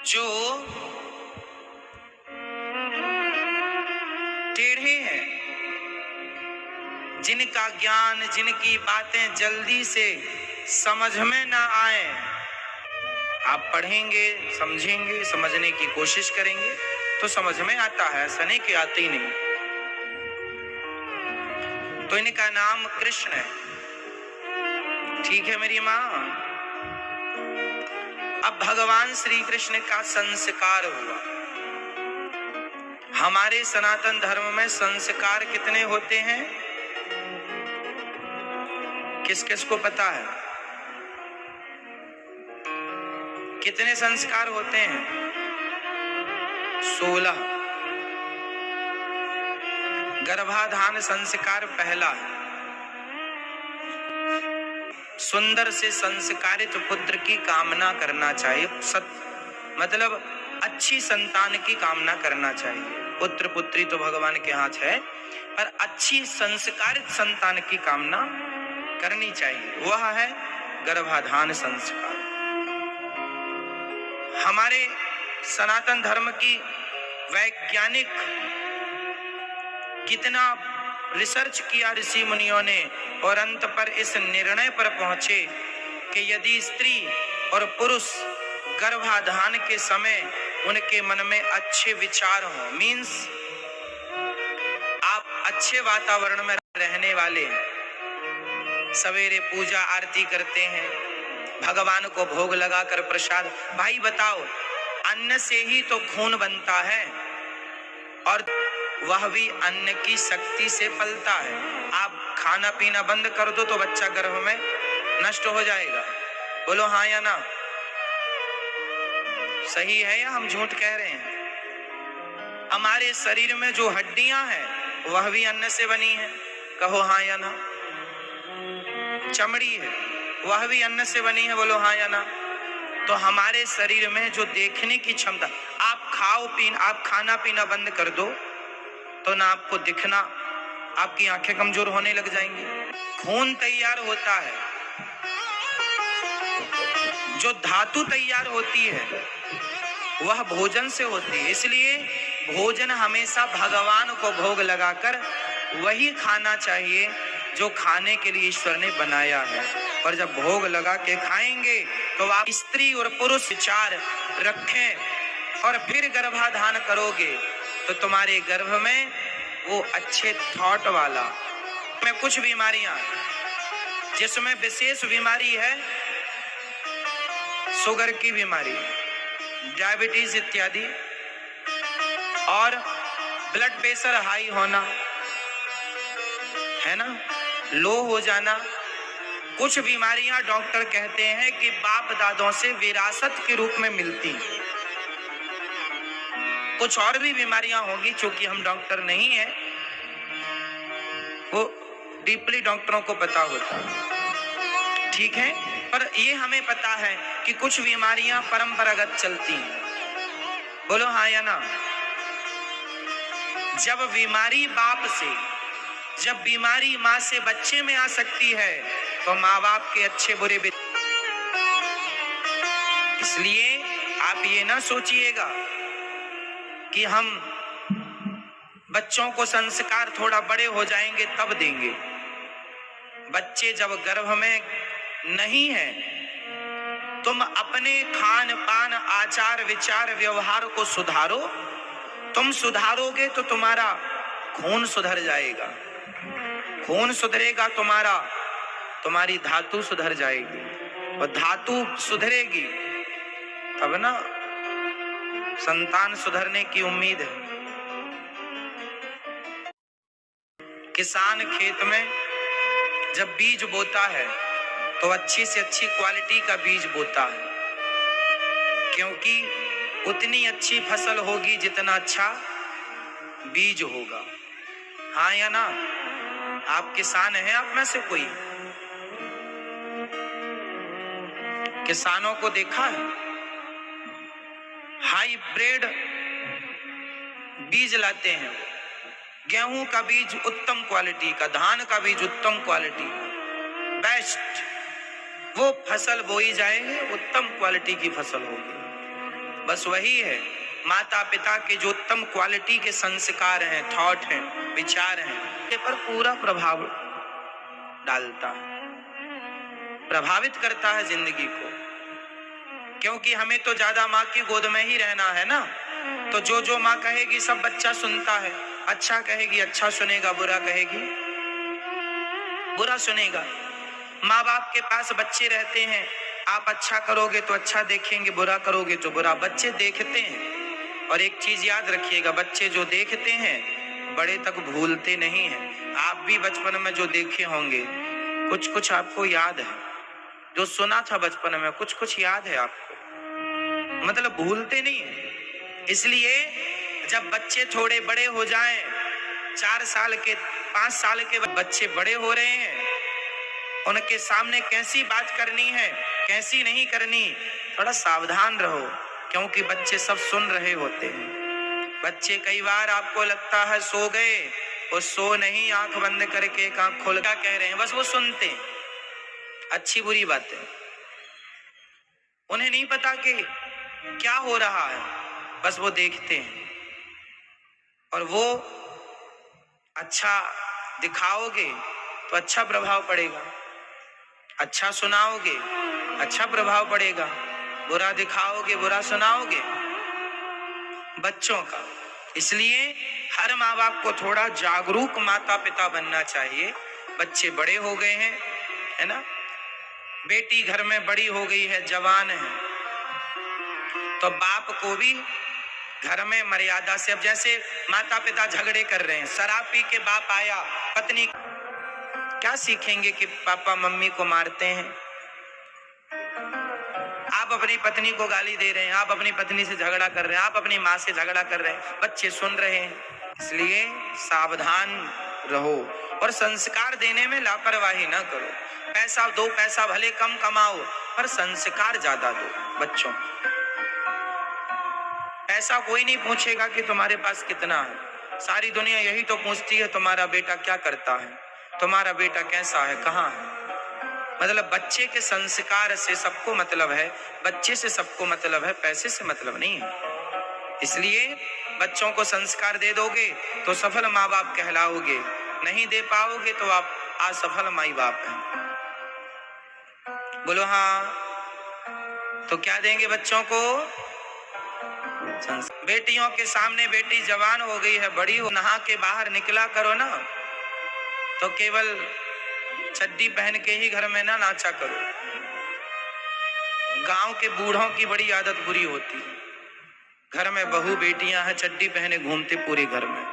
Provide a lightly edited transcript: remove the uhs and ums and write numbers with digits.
जो टेढ़े हैं, जिनका ज्ञान, जिनकी बातें जल्दी से समझ में ना आए, आप पढ़ेंगे, समझेंगे, समझने की कोशिश करेंगे तो समझ में आता है, ऐसा नहीं कि आती नहीं। तो इनका नाम कृष्ण है। ठीक है मेरी माँ। अब भगवान श्री कृष्ण का संस्कार हुआ। हमारे सनातन धर्म में संस्कार कितने होते हैं? किस किस को पता है? कितने संस्कार होते हैं? 16। गर्भाधान संस्कार पहला है। सुंदर से संस्कारित पुत्र की कामना करना चाहिए। मतलब अच्छी संतान की कामना करना चाहिए। पुत्र पुत्री तो भगवान के हाथ है, पर अच्छी संस्कारित संतान की कामना करनी चाहिए। वह है गर्भाधान संस्कार। हमारे सनातन धर्म की वैज्ञानिक कितना रिसर्च किया ऋषि मुनियों ने, और अंत पर इस निर्णय पर पहुंचे कि यदि स्त्री और पुरुष गर्भाधान के समय उनके मन में अच्छे विचार हों, मीन्स आप अच्छे वातावरण में रहने वाले हैं, सवेरे पूजा आरती करते हैं, भगवान को भोग लगाकर प्रसाद। भाई बताओ, अन्न से ही तो खून बनता है और वह भी अन्न की शक्ति से पलता है। आप खाना पीना बंद कर दो तो बच्चा गर्भ में नष्ट हो जाएगा। बोलो हाँ या ना? सही है या हम झूठ कह रहे हैं? हमारे शरीर में जो हड्डियां हैं वह भी अन्न से बनी है। कहो हाँ या ना? चमड़ी है वह भी अन्न से बनी है। बोलो हाँ या ना? तो हमारे शरीर में जो देखने की क्षमता, आप आप खाना पीना बंद कर दो तो ना आपको दिखना, आपकी आंखें कमजोर होने लग जाएंगी। खून तैयार होता है, जो धातु तैयार होती है वह भोजन से होती है। इसलिए भोजन हमेशा भगवान को भोग लगाकर वही खाना चाहिए जो खाने के लिए ईश्वर ने बनाया है। और जब भोग लगा के खाएंगे तो आप स्त्री और पुरुष विचार रखें और फिर गर्भाधान करोगे तो तुम्हारे गर्भ में वो अच्छे थॉट वाला, में कुछ बीमारियां, जिसमें विशेष बीमारी है शुगर की बीमारी, डायबिटीज इत्यादि, और ब्लड प्रेशर हाई होना, है ना, लो हो जाना। कुछ बीमारियां डॉक्टर कहते हैं कि बाप दादों से विरासत के रूप में मिलती हैं। कुछ और भी बीमारियां होंगी, चूंकि हम डॉक्टर नहीं हैं, वो डीपली डॉक्टरों को पता होता है। ठीक है, पर ये हमें पता है कि कुछ बीमारियां परंपरागत चलती हैं। बोलो हाँ या ना? जब बीमारी बाप से, जब बीमारी माँ से बच्चे में आ सकती है तो माँ बाप के अच्छे बुरे इसलिए आप ये ना सोचिएगा कि हम बच्चों को संस्कार थोड़ा बड़े हो जाएंगे तब देंगे। बच्चे जब गर्भ में नहीं है, तुम अपने खान पान, आचार विचार, व्यवहार को सुधारो। तुम सुधारोगे तो तुम्हारा खून सुधर जाएगा, खून सुधरेगा तुम्हारी धातु सुधर जाएगी, और धातु सुधरेगी तब ना संतान सुधरने की उम्मीद है। किसान खेत में जब बीज बोता है तो अच्छी से अच्छी क्वालिटी का बीज बोता है, क्योंकि उतनी अच्छी फसल होगी जितना अच्छा बीज होगा। हाँ या ना? आप किसान हैं? आप में से कोई किसानों को देखा है? हाइब्रिड बीज लाते हैं, गेहूं का बीज उत्तम क्वालिटी का, धान का बीज उत्तम क्वालिटी का, बेस्ट, वो फसल बोई जाएगी, उत्तम क्वालिटी की फसल होगी। बस वही है, माता पिता के जो उत्तम क्वालिटी के संस्कार हैं, थॉट हैं, विचार हैं, ये पर पूरा प्रभाव डालता है, प्रभावित करता है जिंदगी को। क्योंकि हमें तो ज्यादा माँ की गोद में ही रहना है ना, तो जो जो माँ कहेगी सब बच्चा सुनता है। अच्छा कहेगी अच्छा सुनेगा, बुरा कहेगी बुरा सुनेगा। माँ बाप के पास बच्चे रहते हैं, आप अच्छा करोगे तो अच्छा देखेंगे, बुरा करोगे तो बुरा। बच्चे देखते हैं, और एक चीज याद रखिएगा, बच्चे जो देखते हैं बड़े तक भूलते नहीं हैं। आप भी बचपन में जो देखे होंगे कुछ कुछ आपको याद है, जो सुना था बचपन में कुछ कुछ याद है आपको, मतलब भूलते नहीं है। इसलिए जब बच्चे थोड़े बड़े हो जाएं, 4 साल के 5 साल के बच्चे बड़े हो रहे हैं, उनके सामने कैसी बात करनी है कैसी नहीं करनी, थोड़ा सावधान रहो, क्योंकि बच्चे सब सुन रहे होते हैं। बच्चे कई बार आपको लगता है सो गए, वो सो नहीं, आंख बंद करके एक आंख खोल क्या कह रहे हैं बस वो सुनते हैं, अच्छी बुरी बातें। उन्हें नहीं पता कि क्या हो रहा है, बस वो देखते हैं। और वो अच्छा दिखाओगे तो अच्छा प्रभाव पड़ेगा, अच्छा सुनाओगे अच्छा प्रभाव पड़ेगा, बुरा दिखाओगे बुरा सुनाओगे बच्चों का। इसलिए हर माँ बाप को थोड़ा जागरूक माता पिता बनना चाहिए। बच्चे बड़े हो गए हैं, है ना, बेटी घर में बड़ी हो गई है, जवान है, तो बाप को भी घर में मर्यादा से, अब जैसे माता पिता झगड़े कर रहे हैं, शराब पी के बाप आया, पत्नी क्या सीखेंगे कि पापा मम्मी को मारते हैं। आप अपनी पत्नी को गाली दे रहे हैं, आप अपनी पत्नी से झगड़ा कर रहे हैं, आप अपनी माँ से झगड़ा कर रहे हैं, बच्चे सुन रहे हैं। इसलिए सावधान रहो और संस्कार देने में लापरवाही ना करो। पैसा दो, पैसा भले कम कमाओ, पर संस्कार ज्यादा दो बच्चों। पैसा कोई नहीं पूछेगा कि तुम्हारे पास कितना है, सारी दुनिया यही तो पूछती है तुम्हारा बेटा क्या करता है, तुम्हारा बेटा कैसा है, कहाँ है। मतलब बच्चे के संस्कार से सबको मतलब है, बच्चे से सबको मतलब है, पैसे से मतलब नहीं है। इसलिए बच्चों को संस्कार दे दोगे तो सफल माँ बाप कहलाओगे, नहीं दे पाओगे तो आप असफल माई बाप हैं। बोलो हाँ। तो क्या देंगे बच्चों को? बेटियों के सामने, बेटी जवान हो गई है, बड़ी हो, नहा के बाहर निकला करो ना, तो केवल चड्डी पहन के ही घर में ना नाचा करो। गांव के बूढ़ों की बड़ी आदत बुरी होती है, घर में बहू बेटियां हैं, चड्डी पहने घूमते पूरे घर में,